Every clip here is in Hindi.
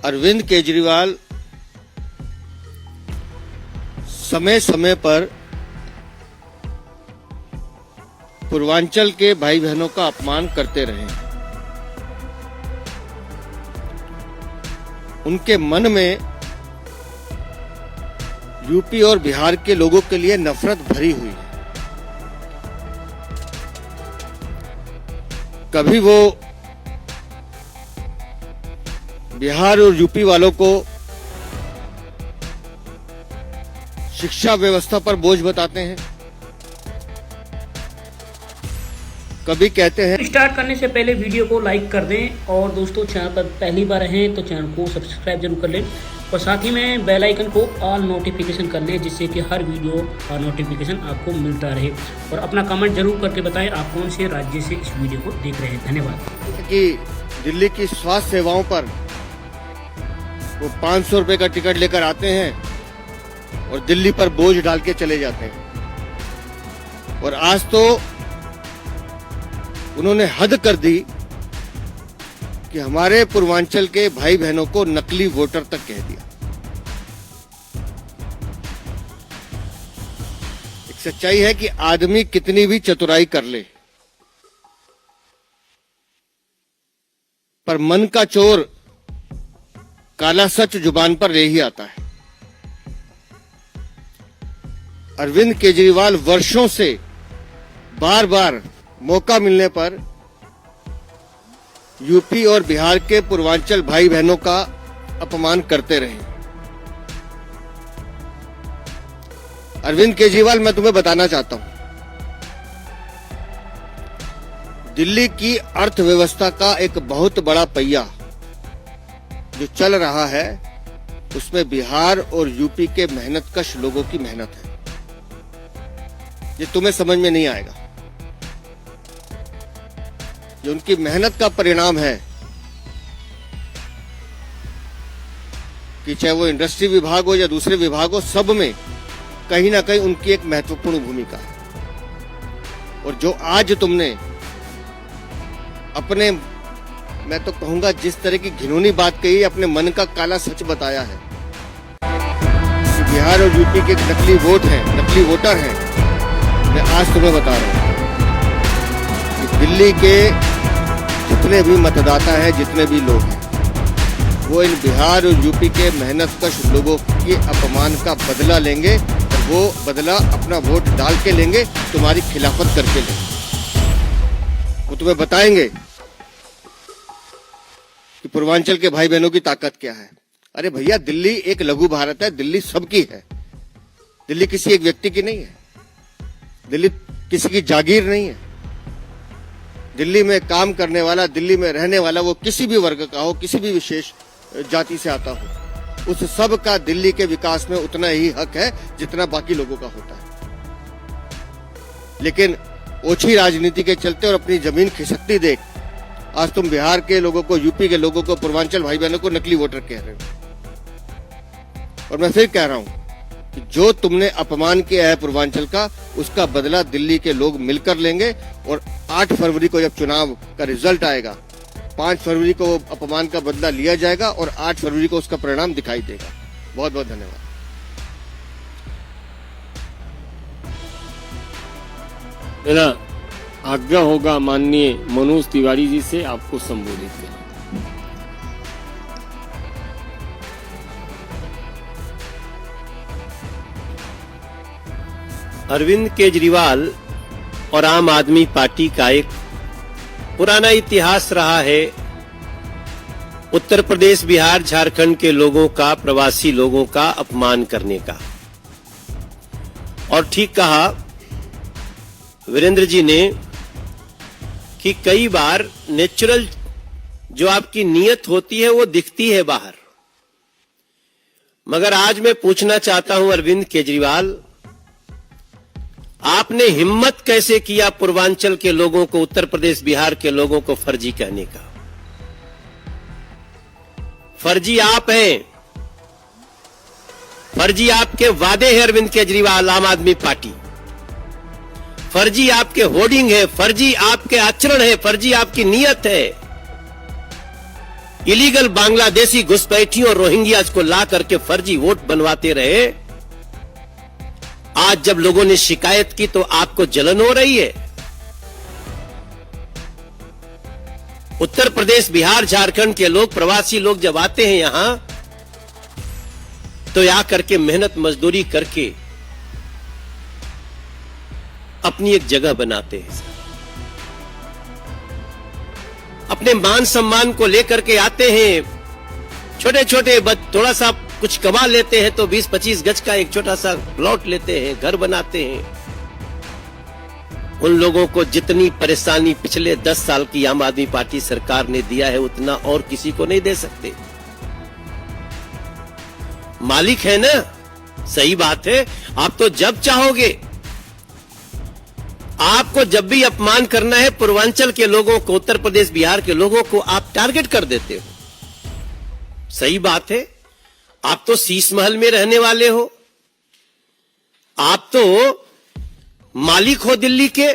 अरविंद केजरीवाल समय समय पर पूर्वांचल के भाई बहनों का अपमान करते रहे। उनके मन में यूपी और बिहार के लोगों के लिए नफरत भरी हुई है। कभी वो बिहार और यूपी वालों को शिक्षा व्यवस्था पर बोझ बताते हैं, कभी कहते हैं। स्टार्ट करने से पहले वीडियो को लाइक कर दें और दोस्तों चैनल पर पहली बार हैं तो चैनल को सब्सक्राइब जरूर कर लें और साथ ही में बेल आइकन को ऑल नोटिफिकेशन कर लें जिससे कि हर वीडियो का नोटिफिकेशन आपको मिलता रहे। और अपना कमेंट जरूर करके बताएं आप कौन से राज्य से इस वीडियो को देख रहे हैं। धन्यवाद। कि दिल्ली की स्वास्थ्य सेवाओं पर वो 500 रुपए का टिकट लेकर आते हैं और दिल्ली पर बोझ डाल के चले जाते हैं। और आज तो उन्होंने हद कर दी कि हमारे पूर्वांचल के भाई बहनों को नकली वोटर तक कह दिया। एक सच्चाई है कि आदमी कितनी भी चतुराई कर ले, पर मन का चोर काला सच जुबान पर ले ही आता है। अरविंद केजरीवाल वर्षों से बार बार मौका मिलने पर यूपी और बिहार के पूर्वांचल भाई बहनों का अपमान करते रहे। अरविंद केजरीवाल, मैं तुम्हें बताना चाहता हूं, दिल्ली की अर्थव्यवस्था का एक बहुत बड़ा पहिया जो चल रहा है उसमें बिहार और यूपी के मेहनतकश लोगों की मेहनत है। ये तुम्हें समझ में नहीं आएगा। जो उनकी मेहनत का परिणाम है कि चाहे वो इंडस्ट्री विभाग हो या दूसरे विभाग हो, सब में कहीं ना कहीं उनकी एक महत्वपूर्ण भूमिका है। और जो आज तुमने अपने, मैं तो कहूंगा जिस तरह की घिनौनी बात कही, अपने मन का काला सच बताया है कि बिहार और यूपी के नकली वोट हैं, नकली वोटर हैं। मैं आज तुम्हें बता रहा हूं कि दिल्ली के जितने भी मतदाता हैं, जितने भी लोग हैं, वो इन बिहार और यूपी के मेहनतकश लोगों के अपमान का बदला लेंगे और वो बदला अपना वोट डाल के लेंगे, तुम्हारी खिलाफत करके लेंगे। वो तुम्हें बताएंगे कि पूर्वांचल के भाई बहनों की ताकत क्या है। अरे भैया, दिल्ली एक लघु भारत है, दिल्ली सबकी है। दिल्ली किसी एक व्यक्ति की नहीं है, दिल्ली किसी की जागीर नहीं है। दिल्ली में काम करने वाला, दिल्ली में रहने वाला, वो किसी भी वर्ग का हो, किसी भी विशेष जाति से आता हो, उस सब का दिल्ली के विकास में उतना ही हक है जितना बाकी लोगों का होता है। लेकिन ओछी राजनीति के चलते और अपनी जमीन खिसकती देख आज तुम बिहार के लोगों को, यूपी के लोगों को, पूर्वांचल भाई बहनों को नकली वोटर कह रहे हो। और मैं फिर कह रहा हूं कि जो तुमने अपमान किया है पूर्वांचल का, उसका बदला दिल्ली के लोग मिलकर लेंगे। और 8 फरवरी को जब चुनाव का रिजल्ट आएगा, 5 फरवरी को अपमान का बदला लिया जाएगा और 8 फरवरी को उसका परिणाम दिखाई देगा। बहुत बहुत धन्यवाद। मेरा आज्ञा होगा माननीय मनोज तिवारी जी से आपको संबोधित करें। अरविंद केजरीवाल और आम आदमी पार्टी का एक पुराना इतिहास रहा है उत्तर प्रदेश, बिहार, झारखंड के लोगों का, प्रवासी लोगों का अपमान करने का। और ठीक कहा वीरेंद्र जी ने कि कई बार नेचुरल जो आपकी नीयत होती है वो दिखती है बाहर। मगर आज मैं पूछना चाहता हूं अरविंद केजरीवाल, आपने हिम्मत कैसे किया पूर्वांचल के लोगों को, उत्तर प्रदेश, बिहार के लोगों को फर्जी कहने का? फर्जी आप हैं, फर्जी आपके वादे हैं अरविंद केजरीवाल, आम आदमी पार्टी। फर्जी आपके होर्डिंग है, फर्जी आपके आचरण है, फर्जी आपकी नीयत है। इलीगल बांग्लादेशी घुसपैठियों और रोहिंग्याज को ला करके फर्जी वोट बनवाते रहे। आज जब लोगों ने शिकायत की तो आपको जलन हो रही है। उत्तर प्रदेश, बिहार, झारखंड के लोग, प्रवासी लोग जब आते हैं यहां तो यहां करके मेहनत मजदूरी करके अपनी एक जगह बनाते हैं, अपने मान सम्मान को लेकर के आते हैं। छोटे छोटे थोड़ा सा कुछ कमा लेते हैं तो 20-25 गज का एक छोटा सा प्लॉट लेते हैं, घर बनाते हैं। उन लोगों को जितनी परेशानी पिछले 10 साल की आम आदमी पार्टी सरकार ने दिया है उतना और किसी को नहीं दे सकते। मालिक है ना, सही बात है। आप तो जब चाहोगे, आपको जब भी अपमान करना है पूर्वांचल के लोगों को, उत्तर प्रदेश, बिहार के लोगों को आप टारगेट कर देते हो। सही बात है। आप तो शीश महल में रहने वाले हो, आप तो मालिक हो दिल्ली के।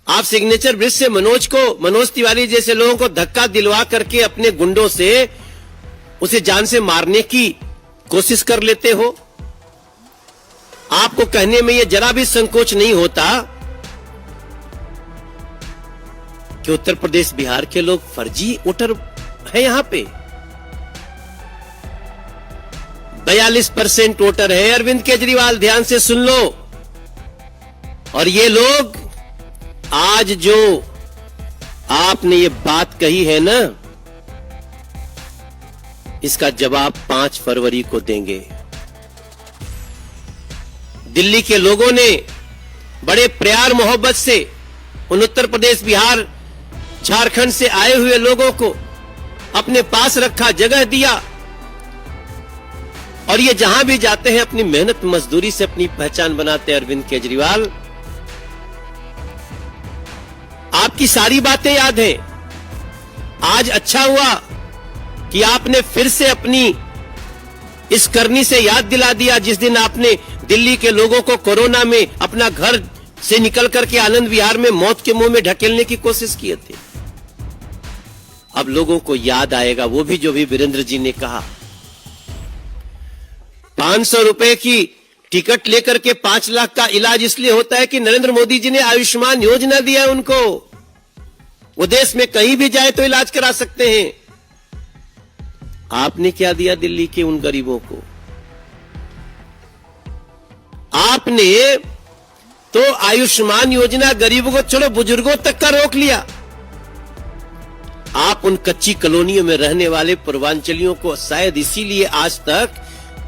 आप सिग्नेचर ब्रिज से मनोज तिवारी जैसे लोगों को धक्का दिलवा करके अपने गुंडों से उसे जान से मारने की कोशिश कर लेते हो। आपको कहने में यह जरा भी संकोच नहीं होता कि उत्तर प्रदेश, बिहार के लोग फर्जी वोटर है। यहां पे 42% वोटर है। अरविंद केजरीवाल, ध्यान से सुन लो। और ये लोग आज जो आपने ये बात कही है ना, इसका जवाब 5 फरवरी को देंगे। दिल्ली के लोगों ने बड़े प्यार मोहब्बत से उन उत्तर प्रदेश, बिहार, झारखंड से आए हुए लोगों को अपने पास रखा, जगह दिया। और ये जहां भी जाते हैं अपनी मेहनत मजदूरी से अपनी पहचान बनाते हैं। अरविंद केजरीवाल, आपकी सारी बातें याद हैं। आज अच्छा हुआ कि आपने फिर से अपनी इस करनी से याद दिला दिया जिस दिन आपने दिल्ली के लोगों को कोरोना में अपना घर से निकल करके आनंद विहार में मौत के मुंह में ढकेलने की कोशिश किए थे। अब लोगों को याद आएगा वो भी जो भी वीरेंद्र जी ने कहा। 500 रुपए की टिकट लेकर के 5 लाख का इलाज इसलिए होता है कि नरेंद्र मोदी जी ने आयुष्मान योजना दिया उनको। वो देश में कहीं भी जाए तो इलाज करा सकते हैं। आपने क्या दिया दिल्ली के उन गरीबों को? आपने तो आयुष्मान योजना गरीबों को छोड़ो, बुजुर्गों तक का रोक लिया। आप उन कच्ची कॉलोनियों में रहने वाले पूर्वांचलियों को शायद इसीलिए आज तक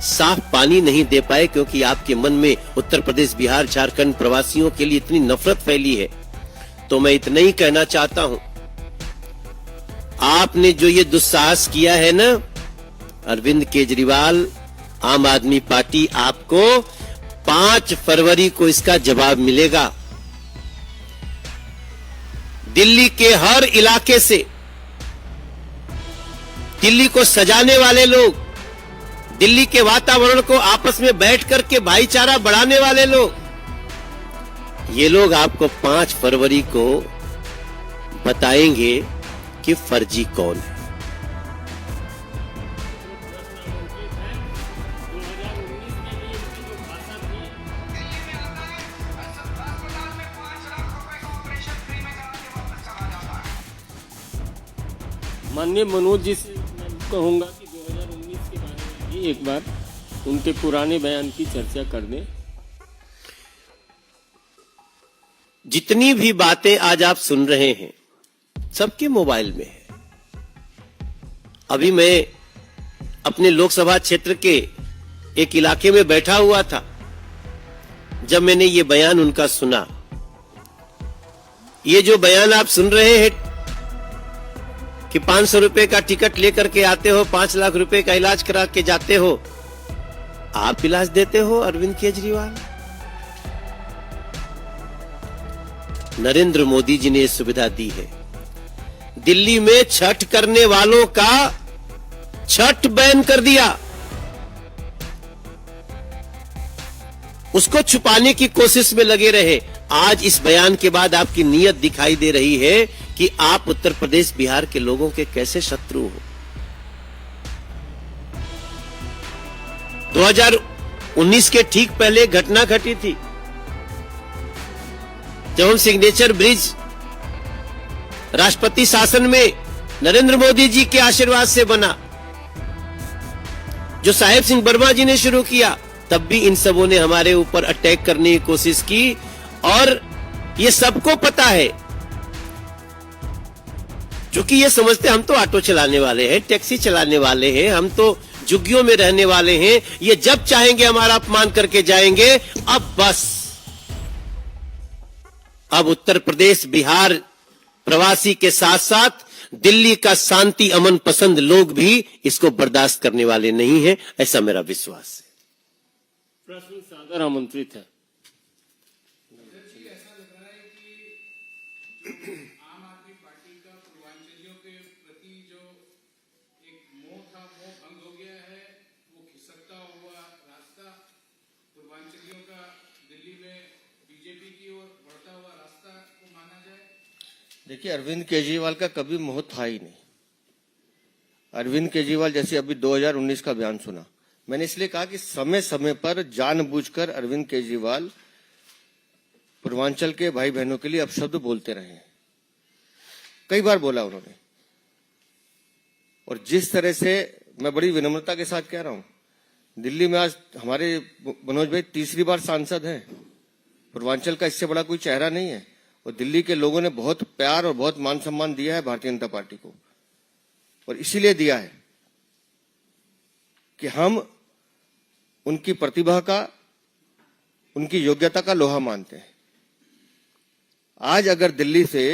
साफ पानी नहीं दे पाए क्योंकि आपके मन में उत्तर प्रदेश, बिहार, झारखंड प्रवासियों के लिए इतनी नफरत फैली है। तो मैं इतना ही कहना चाहता हूं, आपने जो ये दुस्साहस किया है ना, अरविंद केजरीवाल, आम आदमी पार्टी आपको 5 फरवरी को इसका जवाब मिलेगा। दिल्ली के हर इलाके से दिल्ली को सजाने वाले लोग, दिल्ली के वातावरण को आपस में बैठ करके भाईचारा बढ़ाने वाले लोग, ये लोग आपको 5 फरवरी को बताएंगे कि फर्जी कौन है। माननीय मनोज जी से मैं कहूंगा कि 2019 के बारे में भी एक बार उनके पुराने बयान की चर्चा कर दें। जितनी भी बातें आज आप सुन रहे हैं सबके मोबाइल में है। अभी मैं अपने लोकसभा क्षेत्र के एक इलाके में बैठा हुआ था, जब मैंने ये बयान उनका सुना। ये जो बयान आप सुन रहे हैं कि 500 रुपए का टिकट लेकर के आते हो, 5 लाख रुपए का इलाज करा के जाते हो, आप इलाज देते हो अरविंद केजरीवाल? नरेंद्र मोदी जी ने यह सुविधा दी है। दिल्ली में छठ करने वालों का छठ बैन कर दिया। उसको छुपाने की कोशिश में लगे रहे। आज इस बयान के बाद आपकी नीयत दिखाई दे रही है कि आप उत्तर प्रदेश बिहार के लोगों के कैसे शत्रु हो। 2019 के ठीक पहले घटना घटी थी जब हम सिग्नेचर ब्रिज राष्ट्रपति शासन में नरेंद्र मोदी जी के आशीर्वाद से बना, जो साहेब सिंह वर्मा जी ने शुरू किया, तब भी इन सबों ने हमारे ऊपर अटैक करने की कोशिश की। और ये सबको पता है, क्योंकि ये समझते हम तो ऑटो चलाने वाले हैं, टैक्सी चलाने वाले हैं, हम तो झुग्गियों में रहने वाले हैं, ये जब चाहेंगे हमारा अपमान करके जाएंगे। अब बस, अब उत्तर प्रदेश बिहार प्रवासी के साथ साथ दिल्ली का शांति अमन पसंद लोग भी इसको बर्दाश्त करने वाले नहीं हैं, ऐसा मेरा विश्वास है। प्रश्न सादर आमंत्रित है। ऐसा लग रहा है कि आम आदमी पार्टी का पूर्वांचलियों के प्रति जो एक मोह था वो भंग हो गया है। वो खिसकता हुआ रास्ता पूर्वांचलियों का दिल्ली में बीजेपी की ओर बढ़ता हुआ रास्ता को माना जाए। देखिए, अरविंद केजरीवाल का कभी मोह था ही नहीं। अरविंद केजरीवाल जैसे अभी 2019 का बयान सुना, मैंने इसलिए कहा कि समय समय पर जानबूझकर अरविंद केजरीवाल पूर्वांचल के भाई बहनों के लिए अपशब्द बोलते रहे हैं। कई बार बोला उन्होंने, और जिस तरह से, मैं बड़ी विनम्रता के साथ कह रहा हूं, दिल्ली में आज हमारे मनोज भाई तीसरी बार सांसद हैं। पूर्वांचल का इससे बड़ा कोई चेहरा नहीं है, और दिल्ली के लोगों ने बहुत प्यार और बहुत मान सम्मान दिया है भारतीय जनता पार्टी को, और इसीलिए दिया है कि हम उनकी प्रतिभा का, उनकी योग्यता का लोहा मानते हैं। आज अगर दिल्ली से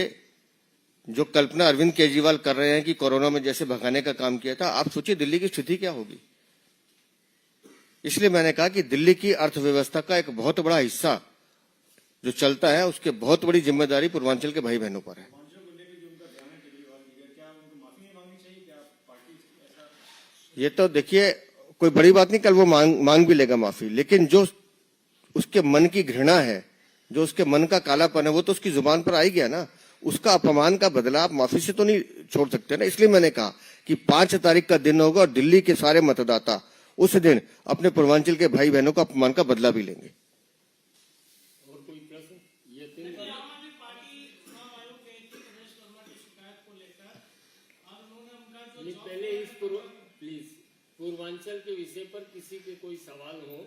जो कल्पना अरविंद केजरीवाल कर रहे हैं कि कोरोना में जैसे भगाने का काम किया था, आप सोचिए दिल्ली की स्थिति क्या होगी। इसलिए मैंने कहा कि दिल्ली की अर्थव्यवस्था का एक बहुत बड़ा हिस्सा जो चलता है, उसके बहुत बड़ी जिम्मेदारी पूर्वांचल के भाई बहनों पर है। ये तो देखिए कोई बड़ी बात नहीं, कल वो मांग भी लेगा माफी, लेकिन जो उसके मन की घृणा है, जो उसके मन का कालापन है, वो तो उसकी जुबान पर आ ही गया ना। उसका अपमान का बदला आप माफी से तो नहीं छोड़ सकते ना। इसलिए मैंने कहा कि 5 तारीख का दिन होगा और दिल्ली के सारे मतदाता उस दिन अपने पूर्वांचल के भाई बहनों का अपमान का बदला भी लेंगे। और कोई प्रश्न? ये पहले इस प्लीज पूर्वांचल के विषय पर किसी के कोई सवाल हो।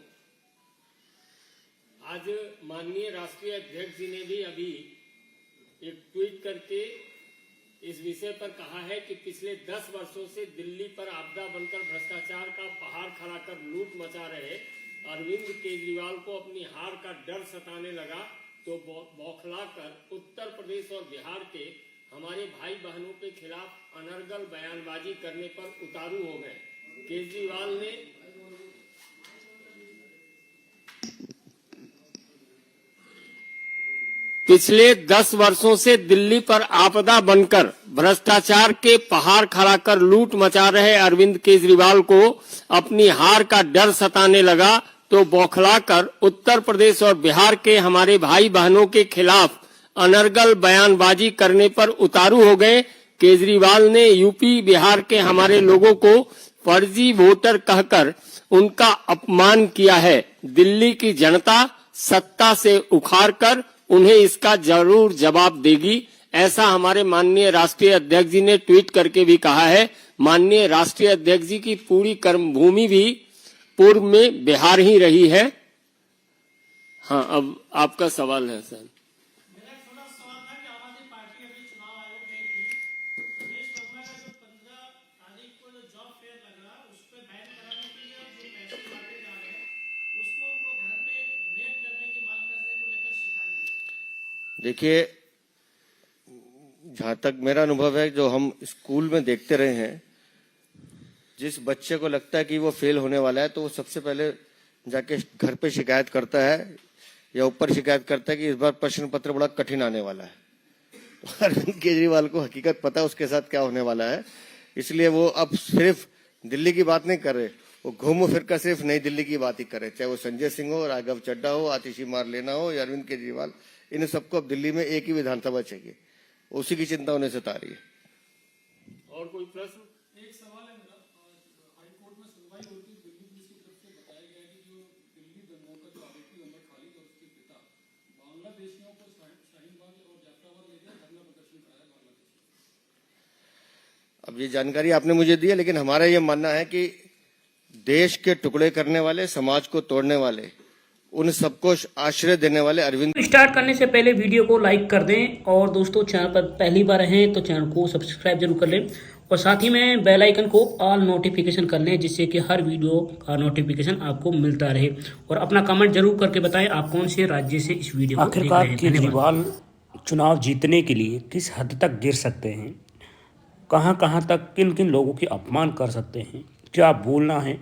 आज माननीय राष्ट्रीय अध्यक्ष जी ने भी अभी एक ट्वीट करके इस विषय पर कहा है कि पिछले 10 वर्षों से दिल्ली पर आपदा बनकर भ्रष्टाचार का पहाड़ खड़ा कर लूट मचा रहे अरविंद केजरीवाल को अपनी हार का डर सताने लगा तो बौखलाकर उत्तर प्रदेश और बिहार के हमारे भाई बहनों के खिलाफ अनर्गल बयानबाजी करने पर उतारू हो गए। केजरीवाल ने पिछले 10 वर्षों से दिल्ली पर आपदा बनकर भ्रष्टाचार के पहाड़ खड़ा कर लूट मचा रहे अरविंद केजरीवाल को अपनी हार का डर सताने लगा तो बौखलाकर उत्तर प्रदेश और बिहार के हमारे भाई बहनों के खिलाफ अनर्गल बयानबाजी करने पर उतारू हो गए। केजरीवाल ने यूपी बिहार के हमारे लोगों को फर्जी वोटर कहकर उनका अपमान किया है। दिल्ली की जनता सत्ता से उखाड़कर उन्हें इसका जरूर जवाब देगी, ऐसा हमारे माननीय राष्ट्रीय अध्यक्ष जी ने ट्वीट करके भी कहा है। माननीय राष्ट्रीय अध्यक्ष जी की पूरी कर्मभूमि भी पूर्व में बिहार ही रही है। हाँ, अब आपका सवाल है सर। मेरा एक छोटा सवाल था कि आम आदमी पार्टी अभी चुनाव आयोग गई थी, प्रदेश वर्मा का जो 15 तारीख को जो जॉब फेयर लग रहा उस पर बैन कराने के लिए जो पैसे बांटे जा रहे हैं उसको उनको घर पे रेड करने की मांग करने को लेकर शिकायत। देखिए, जहां तक मेरा अनुभव है, जो हम स्कूल में देखते रहे हैं, जिस बच्चे को लगता है कि वो फेल होने वाला है तो वो सबसे पहले जाके घर पे शिकायत करता है या ऊपर शिकायत करता है कि इस बार प्रश्न पत्र बड़ा कठिन आने वाला है। तो अरविंद केजरीवाल को हकीकत पता है उसके साथ क्या होने वाला है, इसलिए वो अब सिर्फ दिल्ली की बात नहीं कर रहे, वो घूम फिर कर सिर्फ नई दिल्ली की बात ही कर रहे, चाहे वो संजय सिंह हो, राघव चड्डा हो, आतिशी मारलेना हो या अरविंद केजरीवाल। इन सबको अब दिल्ली में एक ही विधानसभा चाहिए, उसी की चिंता उन्हें सता रही है। और कोई प्रश्न? एक सवाल है मेरा, हाई कोर्ट में सुनवाई होती है, दिल्ली पुलिस की तरफ से बताया गया है कि जो दिल्ली दंगों का जो आरोपी उमर खालिद और उसके पिता बांग्लादेशियों को शाहीन बाग और जाफराबाद ले गया, धरना प्रदर्शन कराया बांग्लादेश। अब ये जानकारी आपने मुझे दी है, लेकिन हमारा ये मानना है कि देश के टुकड़े करने वाले, समाज को तोड़ने वाले, उन सबको आश्रय देने वाले अरविंद स्टार्ट करने से पहले वीडियो को लाइक कर दें और दोस्तों चैनल पर पहली बार हैं तो चैनल को सब्सक्राइब जरूर कर लें और साथ ही में बेल आइकन को ऑल नोटिफिकेशन कर लें जिससे कि हर वीडियो का नोटिफिकेशन आपको मिलता रहे और अपना कमेंट जरूर करके बताएं आप कौन से राज्य से इस वीडियो को देख रहे आखिरकार हैं। केजरीवाल चुनाव जीतने के लिए किस हद तक गिर सकते हैं, कहां तक किन किन लोगों की अपमान कर सकते हैं, क्या बोलना है,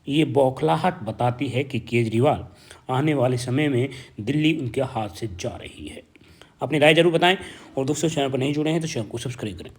ये बौखलाहट बताती है कि केजरीवाल आने वाले समय में दिल्ली उनके हाथ से जा रही है। अपनी राय जरूर बताएं और दोस्तों चैनल पर नहीं जुड़े हैं तो चैनल को सब्सक्राइब करें।